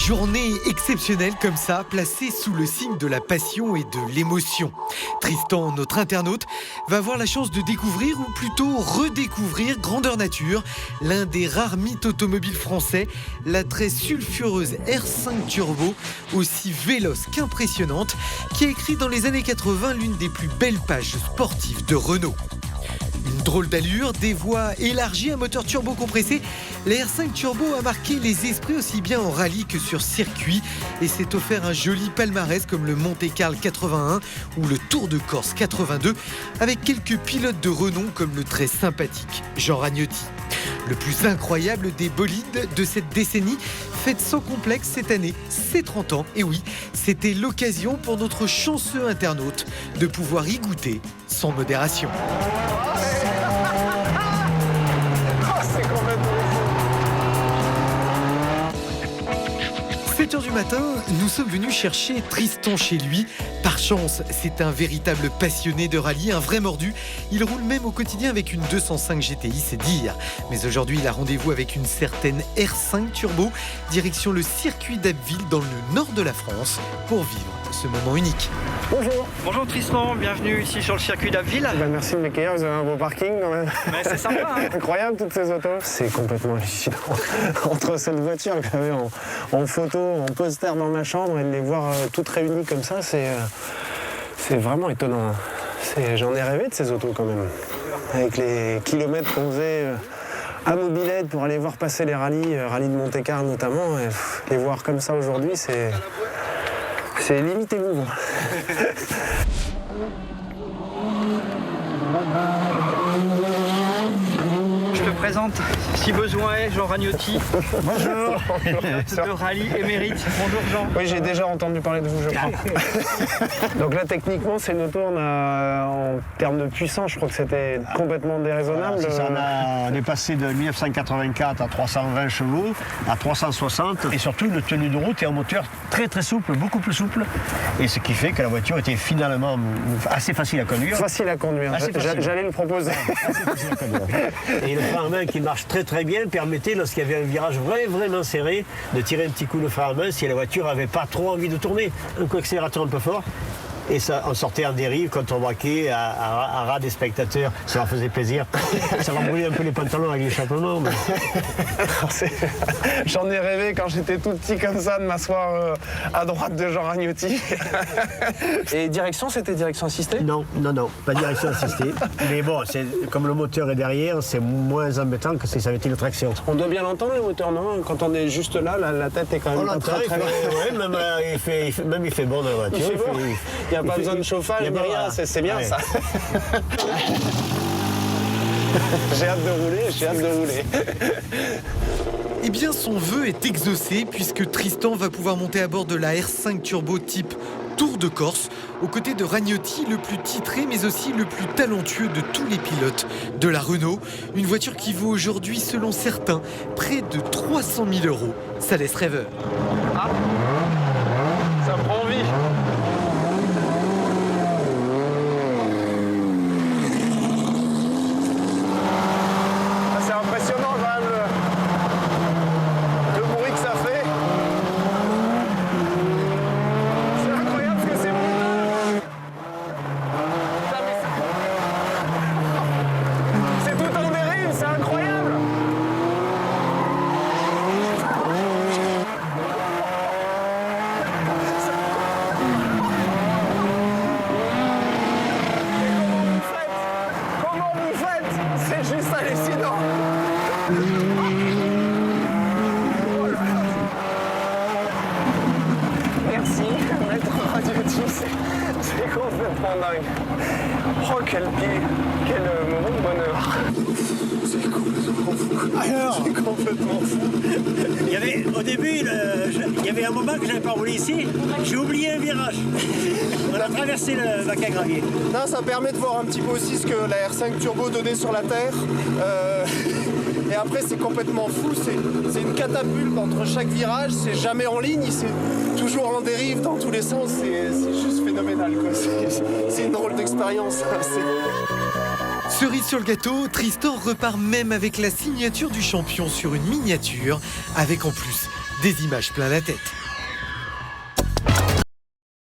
Journée exceptionnelle comme ça, placée sous le signe de la passion et de l'émotion. Tristan, notre internaute, va avoir la chance de découvrir, ou plutôt redécouvrir, Grandeur Nature, l'un des rares mythes automobiles français, la très sulfureuse R5 Turbo, aussi véloce qu'impressionnante, qui a écrit dans les années 80 l'une des plus belles pages sportives de Renault. Une drôle d'allure, des voies élargies, un moteur turbo compressé. La R5 Turbo a marqué les esprits aussi bien en rallye que sur circuit et s'est offert un joli palmarès comme le Monte-Carlo 81 ou le Tour de Corse 82 avec quelques pilotes de renom comme le très sympathique Jean Ragnotti. Le plus incroyable des bolides de cette décennie fête sans complexe cette année ses 30 ans. Et oui, c'était l'occasion pour notre chanceux internaute de pouvoir y goûter sans modération. 7h du matin, nous sommes venus chercher Tristan chez lui. Par chance, c'est un véritable passionné de rallye, un vrai mordu. Il roule même au quotidien avec une 205 GTI, c'est dire. Mais aujourd'hui, il a rendez-vous avec une certaine R5 Turbo, direction le circuit d'Abbeville dans le nord de la France, pour vivre ce moment unique. Bonjour. Bonjour Tristan, bienvenue ici sur le circuit d'Abbeville. Merci de m'accueillir, vous avez un beau parking quand même. Mais c'est sympa, hein. Incroyable toutes ces autos. C'est complètement hallucinant. Entre cette voiture que j'avais en photo, en poster dans ma chambre et de les voir toutes réunies comme ça, c'est vraiment étonnant. J'en ai rêvé de ces autos quand même. Avec les kilomètres qu'on faisait à mobilette pour aller voir passer les rallyes de Monte-Carlo notamment, et les voir comme ça aujourd'hui, c'est limite émouvant. Je te présente, si besoin est, Jean Ragnotti. Bonjour. De rallye émérite. Bonjour Jean. Oui, j'ai déjà entendu parler de vous, je crois. Donc là, techniquement, c'est une auto, en termes de puissance, je crois que c'était complètement déraisonnable. Voilà, c'est ça, on est passé de 1984 à 320 chevaux, à 360, et surtout une tenue de route et un moteur très très souple, beaucoup plus souple, et ce qui fait que la voiture était finalement assez facile à conduire. Facile à conduire, j'allais le proposer. Assez facile à conduire. Et le frein à main qui marche très très bien permettait, lorsqu'il y avait un virage vraiment serré, de tirer un petit coup de frein à main si la voiture n'avait pas trop envie de tourner. Un coup d'accélérateur un peu fort. Et ça, on sortait en dérive quand on braquait à ras des spectateurs. Ça leur faisait plaisir. Ça leur brûlait un peu les pantalons avec l'échappement. Mais... J'en ai rêvé quand j'étais tout petit comme ça, de m'asseoir à droite de Jean Ragnotti. Et direction, c'était direction assistée ? Non, pas direction assistée. Mais bon, comme le moteur est derrière, c'est moins embêtant que si ça avait été une traction. On doit bien l'entendre, le moteur, non ? Quand on est juste là, la tête est quand même très... Ouais, même il fait bon dans la voiture. Il n'y a pas besoin de chauffage, ni rien, c'est bien ça. J'ai hâte de rouler. Eh bien, son vœu est exaucé puisque Tristan va pouvoir monter à bord de la R5 Turbo type Tour de Corse, aux côtés de Ragnotti, le plus titré mais aussi le plus talentueux de tous les pilotes de la Renault. Une voiture qui vaut aujourd'hui, selon certains, près de 300 000 €. Ça laisse rêveur. Ah, ça me prend envie. Merci, maître Ragnotti, c'est complètement dingue. Oh, quel moment de bonheur. C'est complètement fou. Alors, c'est complètement fou. Au début, il y avait un moment que j'avais pas roulé ici, j'ai oublié un virage. On a traversé le bac à gravier. Non, ça permet de voir un petit peu aussi ce que la R5 Turbo donnait sur la Terre. Et après, c'est complètement fou. C'est une catapulte entre chaque virage. C'est jamais en ligne. C'est toujours en dérive dans tous les sens. C'est juste phénoménal, quoi. C'est une drôle d'expérience. Cerise sur le gâteau, Tristan repart même avec la signature du champion sur une miniature, avec en plus des images plein la tête.